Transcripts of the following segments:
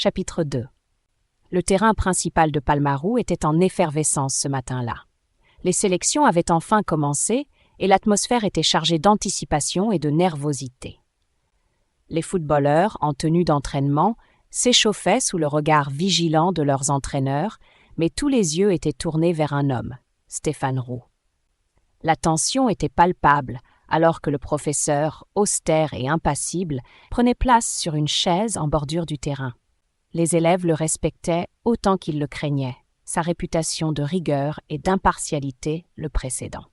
Chapitre 2. Le terrain principal de Palmaroux était en effervescence ce matin-là. Les sélections avaient enfin commencé et l'atmosphère était chargée d'anticipation et de nervosité. Les footballeurs, en tenue d'entraînement, s'échauffaient sous le regard vigilant de leurs entraîneurs, mais tous les yeux étaient tournés vers un homme, Stéphane Roux. La tension était palpable, alors que le professeur, austère et impassible, prenait place sur une chaise en bordure du terrain. Les élèves le respectaient autant qu'ils le craignaient, sa réputation de rigueur et d'impartialité le précédant.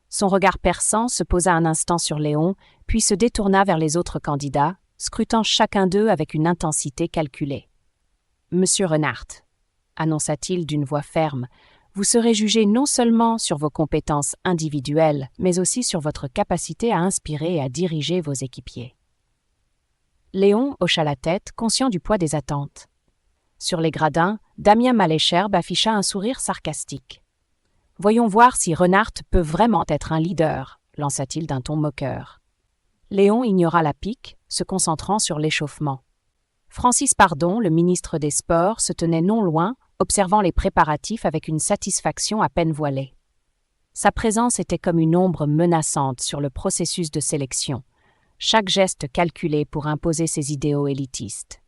Son regard perçant se posa un instant sur Léon, puis se détourna vers les autres candidats, scrutant chacun d'eux avec une intensité calculée. « Monsieur Renard », annonça-t-il d'une voix ferme, « vous serez jugé non seulement sur vos compétences individuelles, mais aussi sur votre capacité à inspirer et à diriger vos équipiers. » Léon hocha la tête, conscient du poids des attentes. Sur les gradins, Damien Malécherbe afficha un sourire sarcastique. « Voyons voir si Renard peut vraiment être un leader », lança-t-il d'un ton moqueur. Léon ignora la pique, se concentrant sur l'échauffement. Francis Pardon, le ministre des Sports, se tenait non loin, observant les préparatifs avec une satisfaction à peine voilée. Sa présence était comme une ombre menaçante sur le processus de sélection, chaque geste calculé pour imposer ses idéaux élitistes.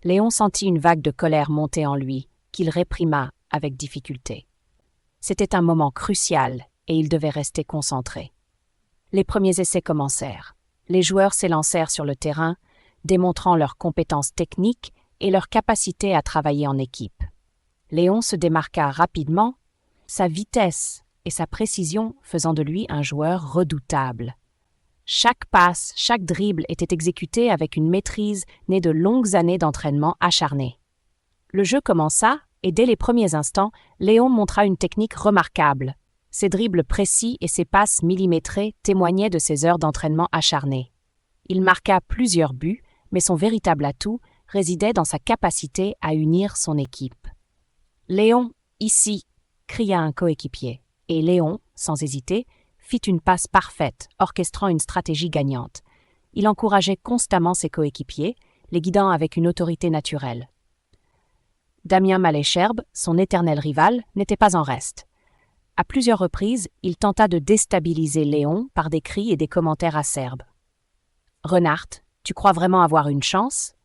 Léon sentit une vague de colère monter en lui, qu'il réprima avec difficulté. C'était un moment crucial et il devait rester concentré. Les premiers essais commencèrent. Les joueurs s'élancèrent sur le terrain, démontrant leurs compétences techniques et leur capacité à travailler en équipe. Léon se démarqua rapidement, sa vitesse et sa précision faisant de lui un joueur redoutable. Chaque passe, chaque dribble était exécuté avec une maîtrise née de longues années d'entraînement acharné. Le jeu commença et dès les premiers instants, Léon montra une technique remarquable. Ses dribbles précis et ses passes millimétrées témoignaient de ses heures d'entraînement acharné. Il marqua plusieurs buts, mais son véritable atout résidait dans sa capacité à unir son équipe. « Léon, ici !» cria un coéquipier, et Léon, sans hésiter, fit une passe parfaite, orchestrant une stratégie gagnante. Il encourageait constamment ses coéquipiers, les guidant avec une autorité naturelle. Damien Malécherbe, son éternel rival, n'était pas en reste. À plusieurs reprises, il tenta de déstabiliser Léon par des cris et des commentaires acerbes. « Renard, tu crois vraiment avoir une chance ?»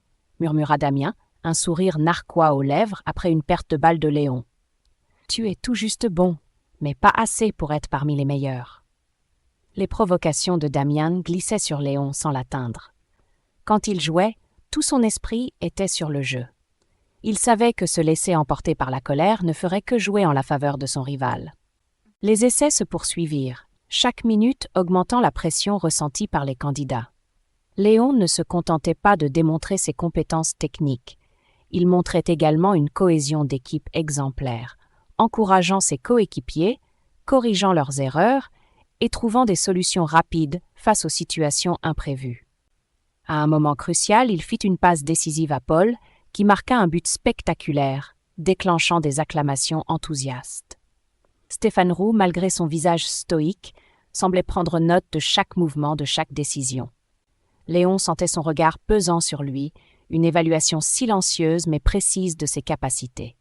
murmura Damien, un sourire narquois aux lèvres après une perte de balle de Léon. « Tu es tout juste bon, mais pas assez pour être parmi les meilleurs. » Les provocations de Damien glissaient sur Léon sans l'atteindre. Quand il jouait, tout son esprit était sur le jeu. Il savait que se laisser emporter par la colère ne ferait que jouer en la faveur de son rival. Les essais se poursuivirent, chaque minute augmentant la pression ressentie par les candidats. Léon ne se contentait pas de démontrer ses compétences techniques. Il montrait également une cohésion d'équipe exemplaire, encourageant ses coéquipiers, corrigeant leurs erreurs et trouvant des solutions rapides face aux situations imprévues. À un moment crucial, il fit une passe décisive à Paul, qui marqua un but spectaculaire, déclenchant des acclamations enthousiastes. Stéphane Roux, malgré son visage stoïque, semblait prendre note de chaque mouvement, de chaque décision. Léon sentait son regard pesant sur lui, une évaluation silencieuse mais précise de ses capacités.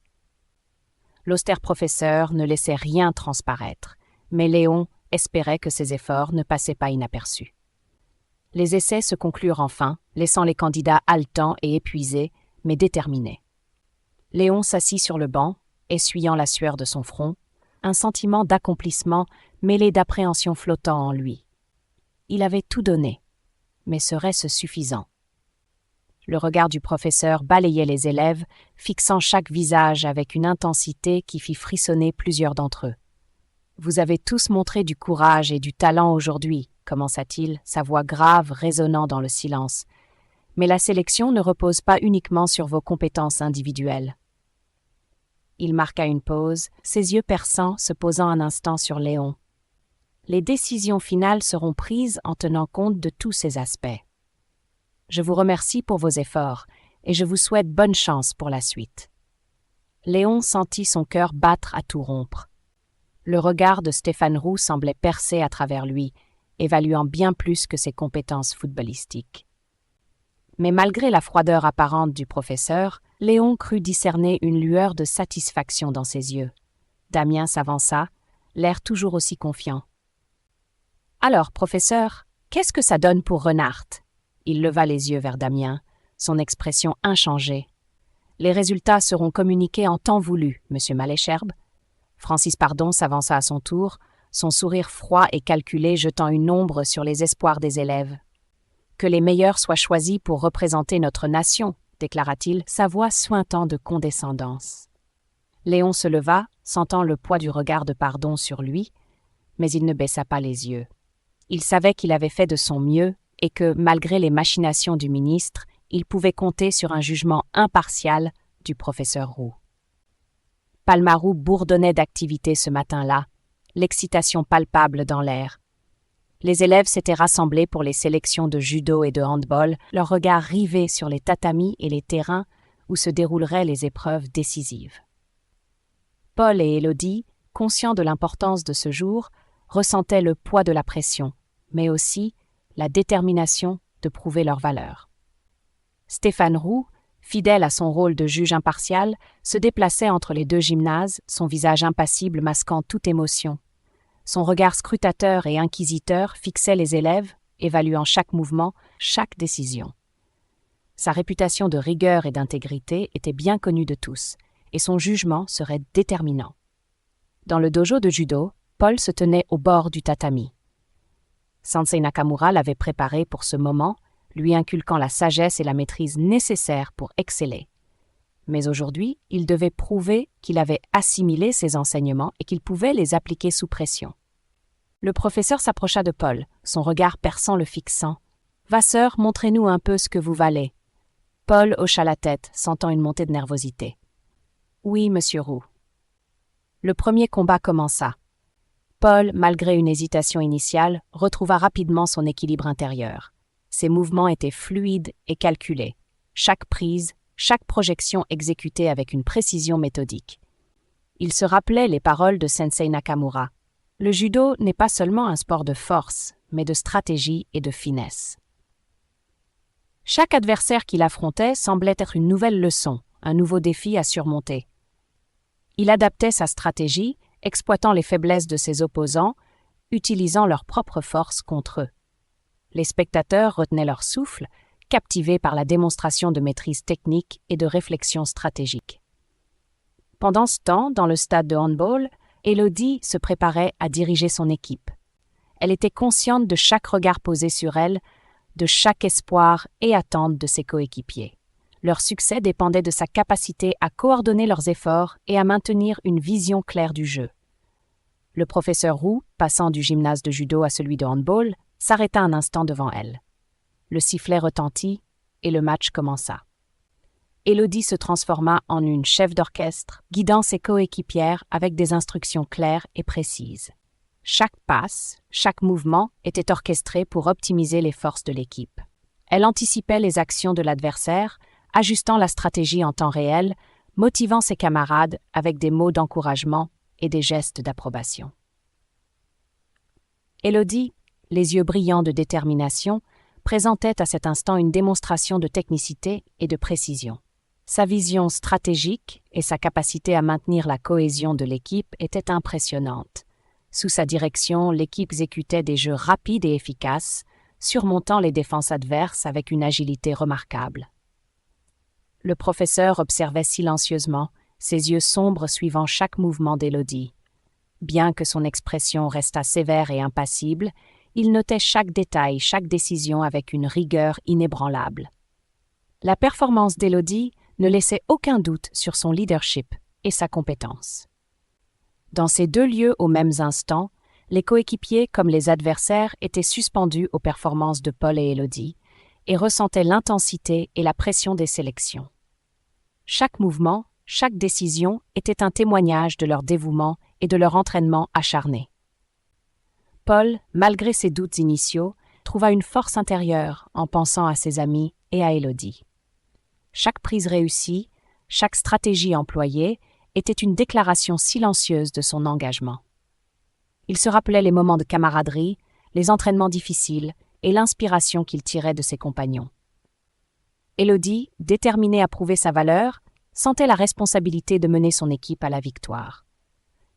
L'austère professeur ne laissait rien transparaître, mais Léon espérait que ses efforts ne passaient pas inaperçus. Les essais se conclurent enfin, laissant les candidats haletants et épuisés, mais déterminés. Léon s'assit sur le banc, essuyant la sueur de son front, un sentiment d'accomplissement mêlé d'appréhension flottant en lui. Il avait tout donné, mais serait-ce suffisant? Le regard du professeur balayait les élèves, fixant chaque visage avec une intensité qui fit frissonner plusieurs d'entre eux. « Vous avez tous montré du courage et du talent aujourd'hui », commença-t-il, sa voix grave résonnant dans le silence. « Mais la sélection ne repose pas uniquement sur vos compétences individuelles. » Il marqua une pause, ses yeux perçants se posant un instant sur Léon. « Les décisions finales seront prises en tenant compte de tous ces aspects. Je vous remercie pour vos efforts et je vous souhaite bonne chance pour la suite. » Léon sentit son cœur battre à tout rompre. Le regard de Stéphane Roux semblait percer à travers lui, évaluant bien plus que ses compétences footballistiques. Mais malgré la froideur apparente du professeur, Léon crut discerner une lueur de satisfaction dans ses yeux. Damien s'avança, l'air toujours aussi confiant. « Alors, professeur, qu'est-ce que ça donne pour Renard ?» Il leva les yeux vers Damien, son expression inchangée. « Les résultats seront communiqués en temps voulu, monsieur Malesherbes. » Francis Pardon s'avança à son tour, son sourire froid et calculé jetant une ombre sur les espoirs des élèves. « Que les meilleurs soient choisis pour représenter notre nation, » déclara-t-il, sa voix suintant de condescendance. Léon se leva, sentant le poids du regard de Pardon sur lui, mais il ne baissa pas les yeux. Il savait qu'il avait fait de son mieux et que, malgré les machinations du ministre, il pouvait compter sur un jugement impartial du professeur Roux. Palmarou bourdonnait d'activité ce matin-là, l'excitation palpable dans l'air. Les élèves s'étaient rassemblés pour les sélections de judo et de handball, leurs regards rivés sur les tatamis et les terrains où se dérouleraient les épreuves décisives. Paul et Élodie, conscients de l'importance de ce jour, ressentaient le poids de la pression, mais aussi la détermination de prouver leur valeur. Stéphane Roux, fidèle à son rôle de juge impartial, se déplaçait entre les deux gymnases, son visage impassible masquant toute émotion. Son regard scrutateur et inquisiteur fixait les élèves, évaluant chaque mouvement, chaque décision. Sa réputation de rigueur et d'intégrité était bien connue de tous, et son jugement serait déterminant. Dans le dojo de judo, Paul se tenait au bord du tatami. Sensei Nakamura l'avait préparé pour ce moment, lui inculquant la sagesse et la maîtrise nécessaires pour exceller. Mais aujourd'hui, il devait prouver qu'il avait assimilé ses enseignements et qu'il pouvait les appliquer sous pression. Le professeur s'approcha de Paul, son regard perçant le fixant. « Vasseur, montrez-nous un peu ce que vous valez. » Paul hocha la tête, sentant une montée de nervosité. « Oui, monsieur Roux. » Le premier combat commença. Paul, malgré une hésitation initiale, retrouva rapidement son équilibre intérieur. Ses mouvements étaient fluides et calculés. Chaque prise, chaque projection exécutée avec une précision méthodique. Il se rappelait les paroles de Sensei Nakamura. Le judo n'est pas seulement un sport de force, mais de stratégie et de finesse. Chaque adversaire qu'il affrontait semblait être une nouvelle leçon, un nouveau défi à surmonter. Il adaptait sa stratégie, exploitant les faiblesses de ses opposants, utilisant leurs propres forces contre eux. Les spectateurs retenaient leur souffle, captivés par la démonstration de maîtrise technique et de réflexion stratégique. Pendant ce temps, dans le stade de handball, Élodie se préparait à diriger son équipe. Elle était consciente de chaque regard posé sur elle, de chaque espoir et attente de ses coéquipiers. Leur succès dépendait de sa capacité à coordonner leurs efforts et à maintenir une vision claire du jeu. Le professeur Roux, passant du gymnase de judo à celui de handball, s'arrêta un instant devant elle. Le sifflet retentit et le match commença. Élodie se transforma en une chef d'orchestre, guidant ses coéquipières avec des instructions claires et précises. Chaque passe, chaque mouvement était orchestré pour optimiser les forces de l'équipe. Elle anticipait les actions de l'adversaire, ajustant la stratégie en temps réel, motivant ses camarades avec des mots d'encouragement et des gestes d'approbation. Élodie, les yeux brillants de détermination, présentait à cet instant une démonstration de technicité et de précision. Sa vision stratégique et sa capacité à maintenir la cohésion de l'équipe étaient impressionnantes. Sous sa direction, l'équipe exécutait des jeux rapides et efficaces, surmontant les défenses adverses avec une agilité remarquable. Le professeur observait silencieusement, ses yeux sombres suivant chaque mouvement d'Élodie. Bien que son expression restât sévère et impassible, il notait chaque détail, chaque décision avec une rigueur inébranlable. La performance d'Élodie ne laissait aucun doute sur son leadership et sa compétence. Dans ces deux lieux aux mêmes instants, les coéquipiers comme les adversaires étaient suspendus aux performances de Paul et Élodie et ressentaient l'intensité et la pression des sélections. Chaque mouvement, chaque décision était un témoignage de leur dévouement et de leur entraînement acharné. Paul, malgré ses doutes initiaux, trouva une force intérieure en pensant à ses amis et à Élodie. Chaque prise réussie, chaque stratégie employée était une déclaration silencieuse de son engagement. Il se rappelait les moments de camaraderie, les entraînements difficiles et l'inspiration qu'il tirait de ses compagnons. Élodie, déterminée à prouver sa valeur, sentait la responsabilité de mener son équipe à la victoire.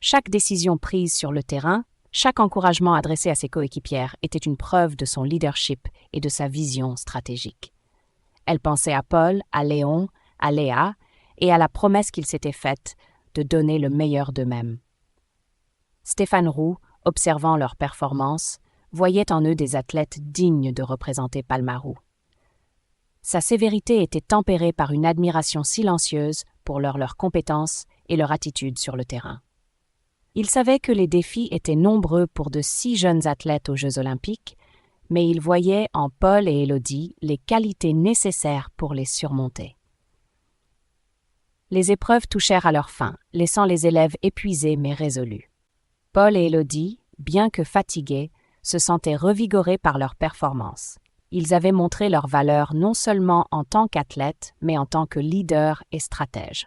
Chaque décision prise sur le terrain, chaque encouragement adressé à ses coéquipières était une preuve de son leadership et de sa vision stratégique. Elle pensait à Paul, à Léon, à Léa et à la promesse qu'ils s'étaient faite de donner le meilleur d'eux-mêmes. Stéphane Roux, observant leur performance, voyait en eux des athlètes dignes de représenter Palmaroux. Sa sévérité était tempérée par une admiration silencieuse pour leurs compétences et leur attitude sur le terrain. Il savait que les défis étaient nombreux pour de si jeunes athlètes aux Jeux olympiques, mais il voyait en Paul et Élodie les qualités nécessaires pour les surmonter. Les épreuves touchèrent à leur fin, laissant les élèves épuisés mais résolus. Paul et Élodie, bien que fatigués, se sentaient revigorés par leur performance. Ils avaient montré leur valeur non seulement en tant qu'athlètes, mais en tant que leaders et stratèges.